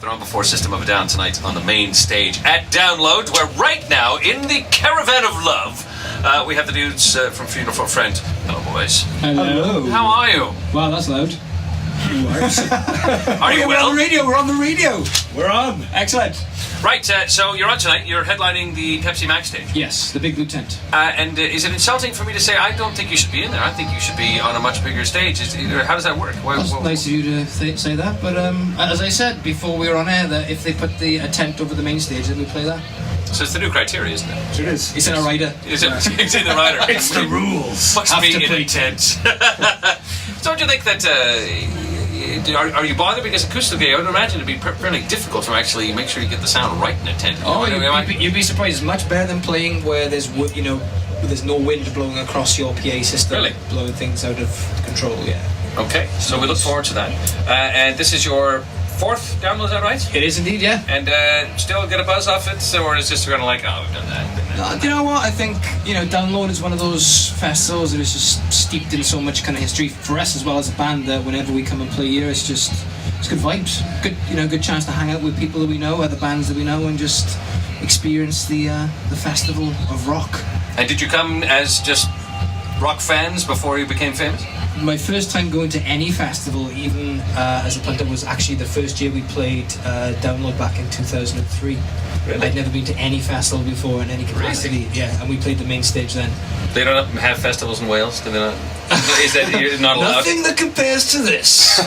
They're on before System of a Down tonight on the main stage at Download, where right now, in the Caravan of Love, we have the dudes from Funeral for a Friend. Hello, boys. Hello. How are you? Wow, that's loud. Are you well? We're on the radio. We're on. Excellent. Right, so you're on tonight. You're headlining the Pepsi Max stage. Yes, the Big Blue Tent. And is it insulting for me to say I don't think you should be in there? I think you should be on a much bigger stage. How does that work? That's nice of you to say that, but as I said before we were on air, that if they put a tent over the main stage, then we play that. So it's the new criteria, isn't it? It is. It's in a rider. It's in the rider. It's the rules. Must be in a tent. So don't you think that... Are you bothered? Because acoustically, I would imagine it'd be fairly difficult to actually make sure you get the sound right in a tent. You'd be surprised. It's much better than playing where there's no wind blowing across your PA system, really? Blowing things out of control. Yeah. Okay, so we look forward to that. And this is your fourth download, is that right? It is indeed, yeah. And still get a buzz off it, or is just kind of like, oh, we've done that? Do you know what? I think Download is one of those festivals that is just steeped in so much kind of history for us as well as a band, that whenever we come and play here, it's good vibes, good chance to hang out with people that we know, other bands that we know, and just experience the festival of rock. And did you come as just rock fans before you became famous? My first time going to any festival, even as a punter, was actually the first year we played Download back in 2003. Really? I'd never been to any festival before in any capacity. Really? Yeah, and we played the main stage then. They don't have festivals in Wales, do they not? Is that you're not allowed? Nothing that compares to this.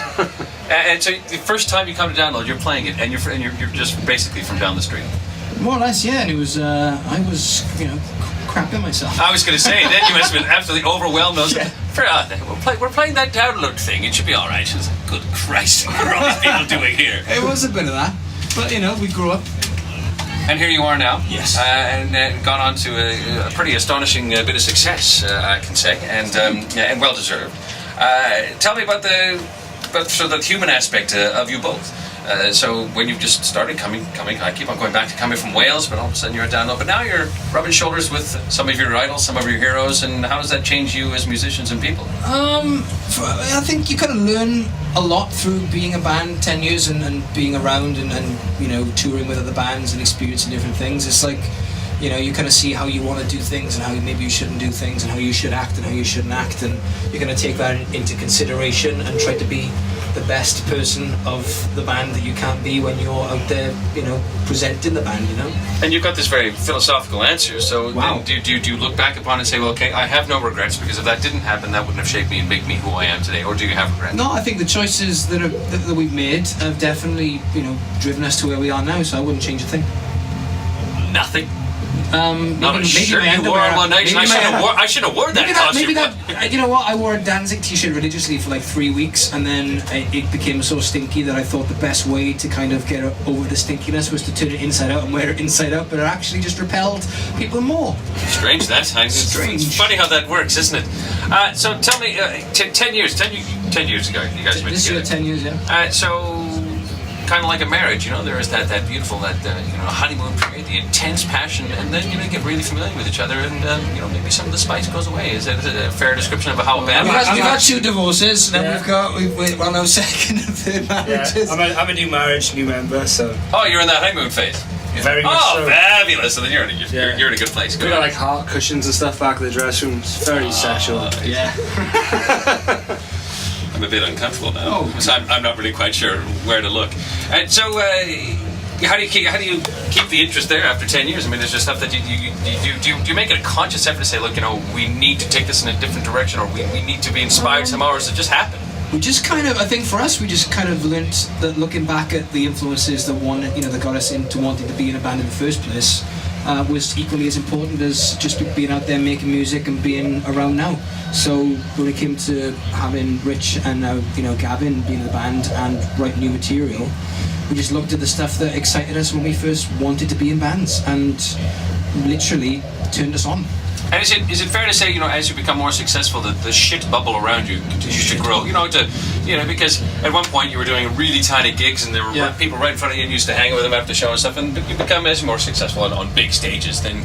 And so the first time you come to Download, you're playing it, and you're just basically from down the street. More or less, yeah. And it was I was crapping myself. I was going to say, then you must have been absolutely overwhelmed. Yeah. We're playing that Download thing. It should be all right. She was like, good Christ, what are all these people doing here? It was a bit of that, but we grew up. And here you are now. Yes. And gone on to a pretty astonishing bit of success, I can say, and well deserved. Tell me about the human aspect of you both. So when you've just started coming, I keep on going back to coming from Wales, but all of a sudden you're at Download. But now you're rubbing shoulders with some of your idols, some of your heroes, and how does that change you as musicians and people? I think you kind of learn a lot through being a band 10 years and being around and touring with other bands and experiencing different things. It's like, you kind of see how you want to do things and how maybe you shouldn't do things and how you should act and how you shouldn't act, and you're going to take that into consideration and try to be the best person of the band that you can be when you're out there, presenting the band, And you've got this very philosophical answer, so wow. Do you look back upon it and say, well, okay, I have no regrets, because if that didn't happen, that wouldn't have shaped me and made me who I am today, or do you have regrets? No, I think the choices that we've made have definitely, driven us to where we are now, so I wouldn't change a thing. Nothing? Not a shirt you wore on one night. I should have worn that costume. You know what? I wore a Danzig t-shirt religiously for like 3 weeks, and then it became so stinky that I thought the best way to kind of get over the stinkiness was to turn it inside out and wear it inside out, but it actually just repelled people more. Strange that. Strange. It's funny how that works, isn't it? So tell me, 10 years ago, you guys went this together. year, 10 years, yeah. So kind of like a marriage, there is that beautiful, honeymoon period, the intense passion, and then you get really familiar with each other, and maybe some of the spice goes away. Is it a fair description of how bad? We've had 2 divorces, and then we're on our second and third marriages. Yeah. I'm a new marriage, new member, so. Oh, you're in that honeymoon phase. Very much so. Fabulous! So then you're in a good place. We got like heart cushions and stuff back in the dressing room. It's very sexual. Yeah. I'm a bit uncomfortable now, so I'm not really quite sure where to look. And so, how do you keep the interest there after 10 years? I mean, there's just stuff that do you make it a conscious effort to say, look, we need to take this in a different direction, or we need to be inspired somehow, or does it just happen? We just I think for us, we just kind of learnt that looking back at the influences that got us into wanting to be in a band in the first place, was equally as important as just being out there making music and being around now. So when it came to having Rich and now Gavin being in the band and write new material, we just looked at the stuff that excited us when we first wanted to be in bands and literally turned us on. And is it fair to say, as you become more successful, that the shit bubble around you continues to grow? Because at one point you were doing really tiny gigs, and there were people right in front of you and used to hang with them after the show and stuff. And you become as more successful on big stages, then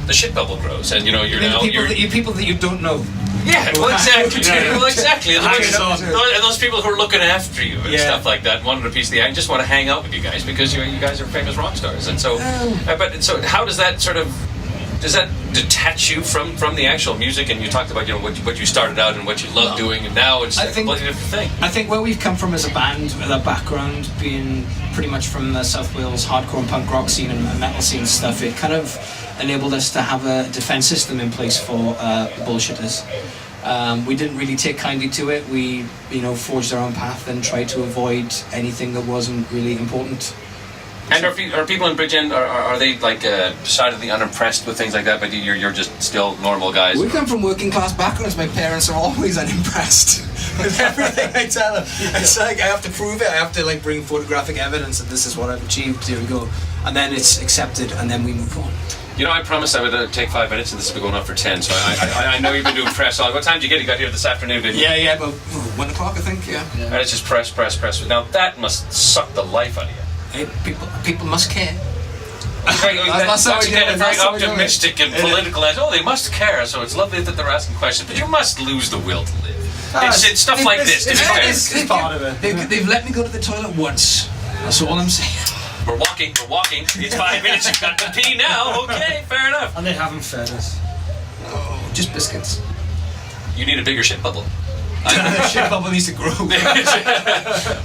the shit bubble grows, and you're now people that you don't know. yeah, well, exactly. Yeah. Well, exactly. And Hanging on. those people who are looking after you and Yeah. stuff like that, wanted a piece of the act, just want to hang out with you guys because you guys are famous rock stars. And so, so how does that does that detach you from the actual music? And you talked about what you started out and what you love doing, and now it's a completely different thing. I think where we've come from as a band, with our background being pretty much from the South Wales hardcore and punk rock scene and metal scene stuff, it kind of enabled us to have a defense system in place for the bullshitters. We didn't really take kindly to it. We, forged our own path and tried to avoid anything that wasn't really important. And are people in Bridgend, are they like decidedly unimpressed with things like that, but you're just still normal guys? We come from working class backgrounds. My parents are always unimpressed with everything I tell them. It's like I have to prove it. I have to bring photographic evidence that this is what I've achieved. Here we go, and then it's accepted, and then we move on. I promised I would take 5 minutes, and this has been going on for 10. So I know you've been doing press. What time did you get? You got here this afternoon, didn't you? Yeah, about 1 o'clock, I think. Yeah. And it's just press. Now that must suck the life out of you. Hey, people must care. That's how Once we again, do it. a very That's how we do it. optimistic and political. They must care. So it's lovely that they're asking questions, but you must lose the will to live. It's stuff like this. To be fair. It's part of it. They've let me go to the toilet once. That's all I'm saying. We're walking. It's 5 minutes. You've got to pee now. Okay, fair enough. And they haven't fed us. Oh, just biscuits. You need a bigger shit bubble. Shit bubble needs to grow.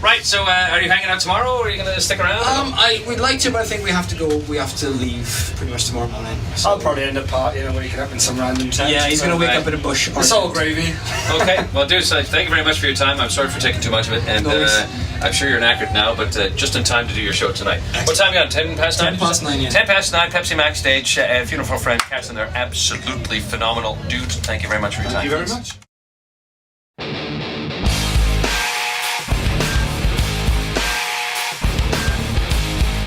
Right, so are you hanging out tomorrow, or are you going to stick around? We'd like to, but I think we have to go. We have to leave pretty much tomorrow morning. So. I'll probably end up partying, waking up in some random tent. Yeah, he's gonna wake Right. up in a bush. It's all gravy. Okay, well, dude, so thank you very much for your time. I'm sorry for taking too much of it, and No worries. I'm sure you're knackered now, but just in time to do your show tonight. What time are you on? 10 past 9? 10 past 9, yeah. 10 past 9, Pepsi Max stage, Funeral for a Friend, cats, and they're absolutely phenomenal. Dude, thank you very much for your time. Thank you very much.